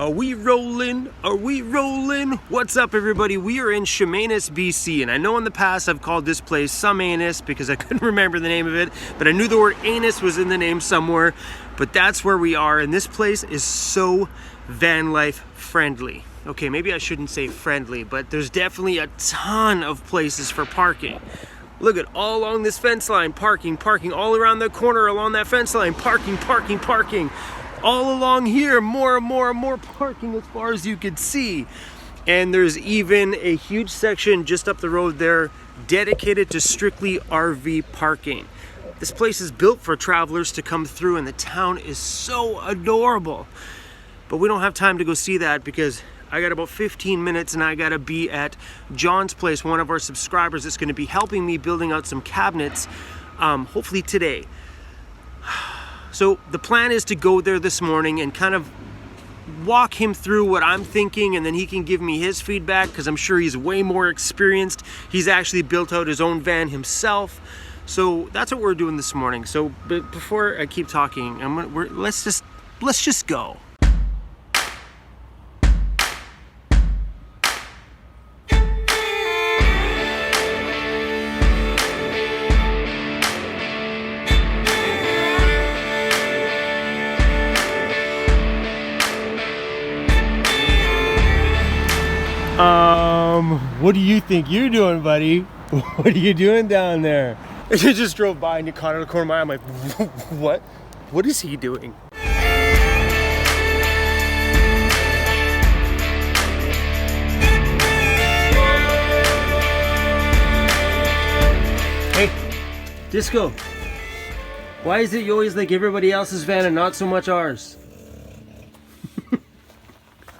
Are we rolling? Are we rolling? What's up, everybody? We are in Shawnigan, BC, and I know in the past I've called this place some anus because I couldn't remember the name of it, but I knew the word anus was in the name somewhere. But that's where we are, and this place is so van life friendly. Okay, maybe I shouldn't say friendly, but there's definitely a ton of places for parking. Look at all along this fence line, parking, all around the corner along that fence line, parking. All along here, more and more parking as far as you could see. And there's even a huge section just up the road there dedicated to strictly RV parking. This place is built for travelers to come through, and the town is so adorable. But we don't have time to go see that because I got about 15 minutes and I gotta be at John's place, one of our subscribers that's gonna be helping me building out some cabinets, hopefully today. So the plan is to go there this morning and kind of walk him through what I'm thinking, and then he can give me his feedback because I'm sure he's way more experienced. He's actually built out his own van himself. So that's what we're doing this morning. So but before I keep talking, let's just go. What do you think you're doing, buddy? What are you doing down there? I just drove by and you caught it in the corner of my eye. I'm like, what? What is he doing? Hey, Disco. Why is it you always like everybody else's van and not so much ours?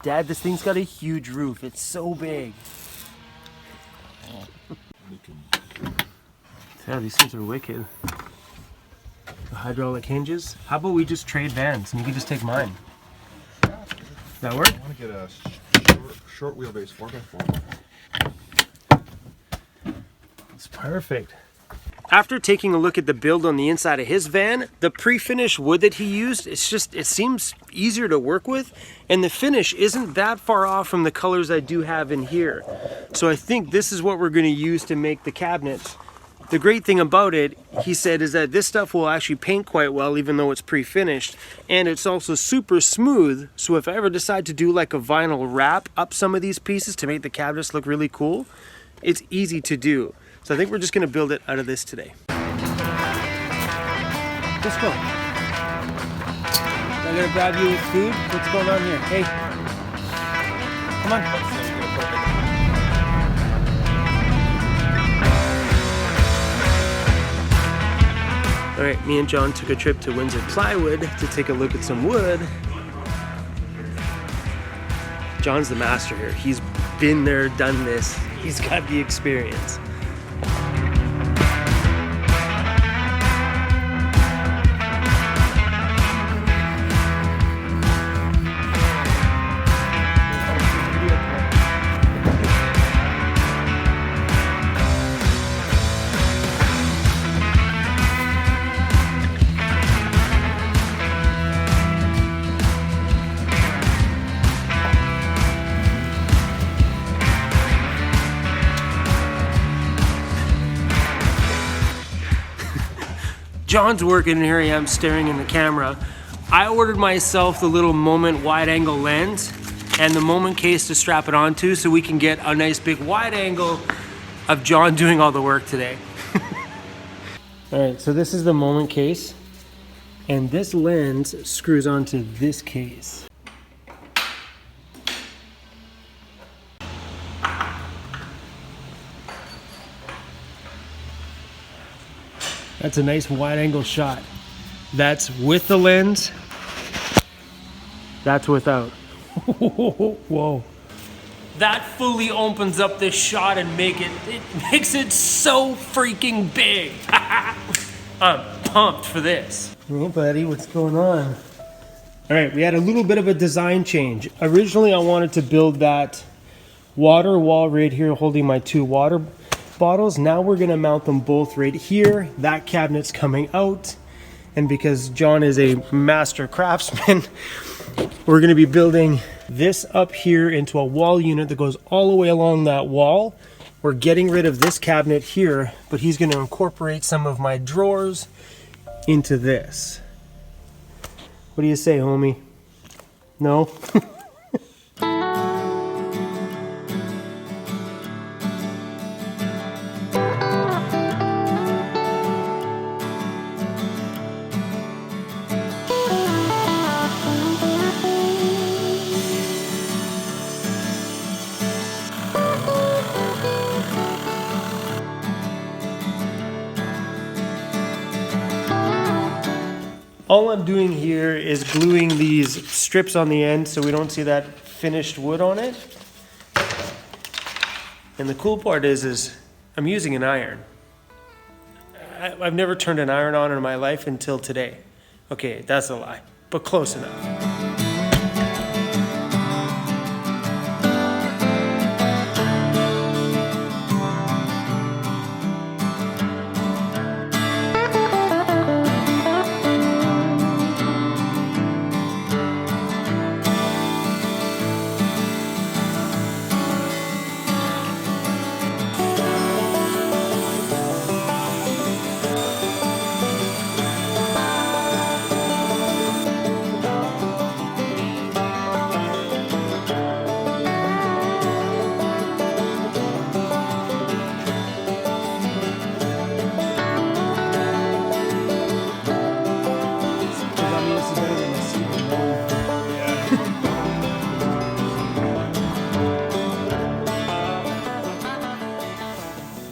Dad, this thing's got a huge roof. It's so big. Yeah, these things are wicked. The hydraulic hinges. How about we just trade vans and you can just take mine? Does that work? I want to get a short wheelbase 4x4. It's perfect. After taking a look at the build on the inside of his van, the pre-finished wood that he used, it seems easier to work with, and the finish isn't that far off from the colors I do have in here. So I think this is what we're going to use to make the cabinets. The great thing about it, he said, is that this stuff will actually paint quite well even though it's pre-finished, and it's also super smooth, so if I ever decide to do like a vinyl wrap up some of these pieces to make the cabinets look really cool, it's easy to do. So I think we're just going to build it out of this today. Let's go. I'm going to grab you with food. What's going on here? Hey. Come on. All right, me and John took a trip to Windsor Plywood to take a look at some wood. John's the master here. He's been there, done this. He's got the experience. John's working, and here I am staring in the camera. I ordered myself the little Moment wide angle lens and the Moment case to strap it onto so we can get a nice big wide angle of John doing all the work today. All right, so this is the Moment case, and this lens screws onto this case. That's a nice wide angle shot. That's with the lens. That's without. Whoa. That fully opens up this shot and makes it so freaking big. I'm pumped for this. Hey buddy, what's going on? All right, we had a little bit of a design change. Originally I wanted to build that water wall right here holding my two water bottles. Now we're gonna mount them both right here. That cabinet's coming out, and because John is a master craftsman, we're gonna be building this up here into a wall unit that goes all the way along that wall. We're getting rid of this cabinet here, but he's going to incorporate some of my drawers into this. What do you say, homie? No? All I'm doing here is gluing these strips on the end so we don't see that finished wood on it. And the cool part is I'm using an iron. I've never turned an iron on in my life until today. Okay, that's a lie, but close enough.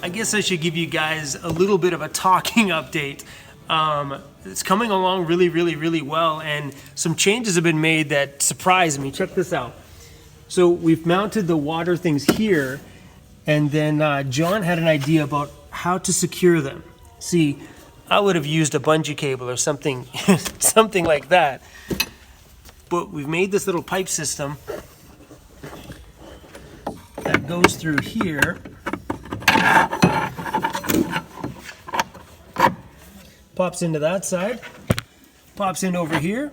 I guess I should give you guys a little bit of a talking update. It's coming along really well, and some changes have been made that surprised me. Check this out. So we've mounted the water things here, and then John had an idea about how to secure them. See, I would have used a bungee cable or something, something like that. But we've made this little pipe system that goes through here. Pops into that side, pops in over here,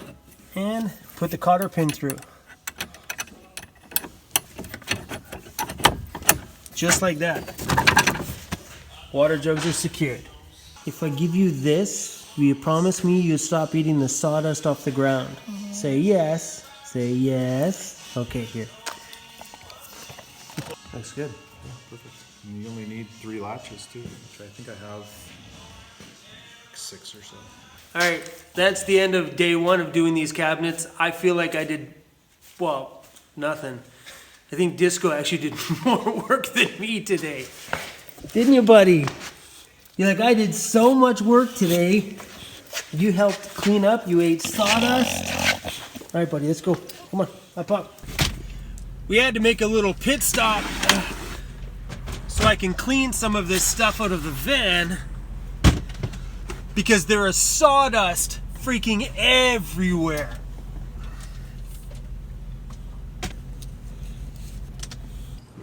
and put the cotter pin through. Just like that. Water jugs are secured. If I give you this, will you promise me you'll stop eating the sawdust off the ground? Say yes. Say yes. Okay, here. Looks good. Yeah, perfect. And you only need 3 latches too, which I think I have like 6 or so. All right, that's the end of day 1 of doing these cabinets. I feel like I did, well, nothing. I think Disco actually did more work than me today. Didn't you, buddy? You're like, I did so much work today. You helped clean up, you ate sawdust. All right, buddy, let's go. Come on, up. We had to make a little pit stop so I can clean some of this stuff out of the van because there is sawdust freaking everywhere.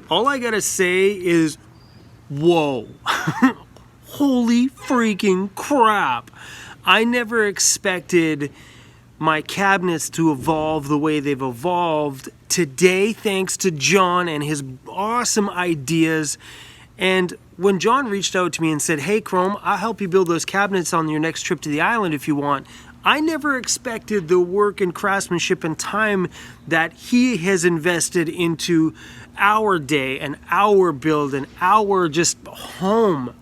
All I gotta say is, whoa. Holy freaking crap. I never expected my cabinets to evolve the way they've evolved today, thanks to John and his awesome ideas. And when John reached out to me and said, hey Chrome, I'll help you build those cabinets on your next trip to the island if you want, I never expected the work and craftsmanship and time that he has invested into our day and our build and our just home.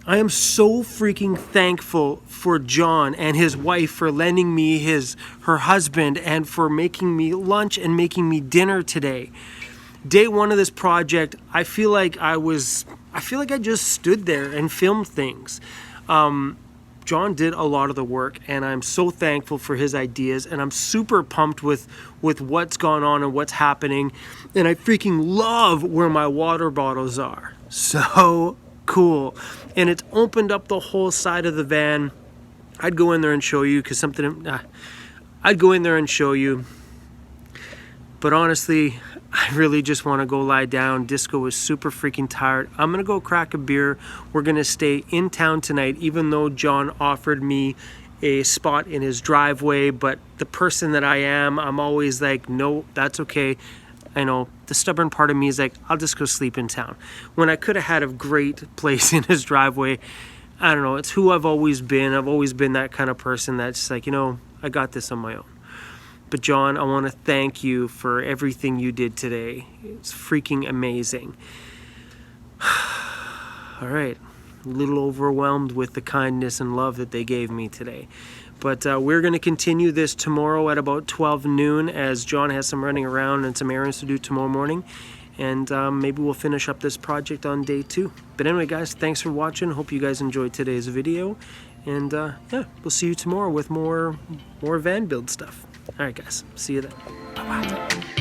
I am so freaking thankful for John and his wife for lending me her husband and for making me lunch and making me dinner today. Day 1 of this project, I feel like I just stood there and filmed things. John did a lot of the work, and I'm so thankful for his ideas, and I'm super pumped with what's gone on and what's happening, and I freaking love where my water bottles are. So cool. And it's opened up the whole side of the van. I'd go in there and show you, but honestly, I really just want to go lie down. Disco is super freaking tired. I'm gonna go crack a beer. We're gonna stay in town tonight, even though John offered me a spot in his driveway, but the person that I am, I'm always like, no, that's okay. I know the stubborn part of me is like, I'll just go sleep in town. When I could have had a great place in his driveway, I don't know, it's who I've always been. I've always been that kind of person that's like, you know, I got this on my own. But John, I want to thank you for everything you did today. It's freaking amazing. All right, a little overwhelmed with the kindness and love that they gave me today. But we're going to continue this tomorrow at about 12 noon as John has some running around and some errands to do tomorrow morning. And maybe we'll finish up this project on day 2. But anyway, guys, thanks for watching. Hope you guys enjoyed today's video. And yeah, we'll see you tomorrow with more van build stuff. All right, guys, see you then. Bye-bye.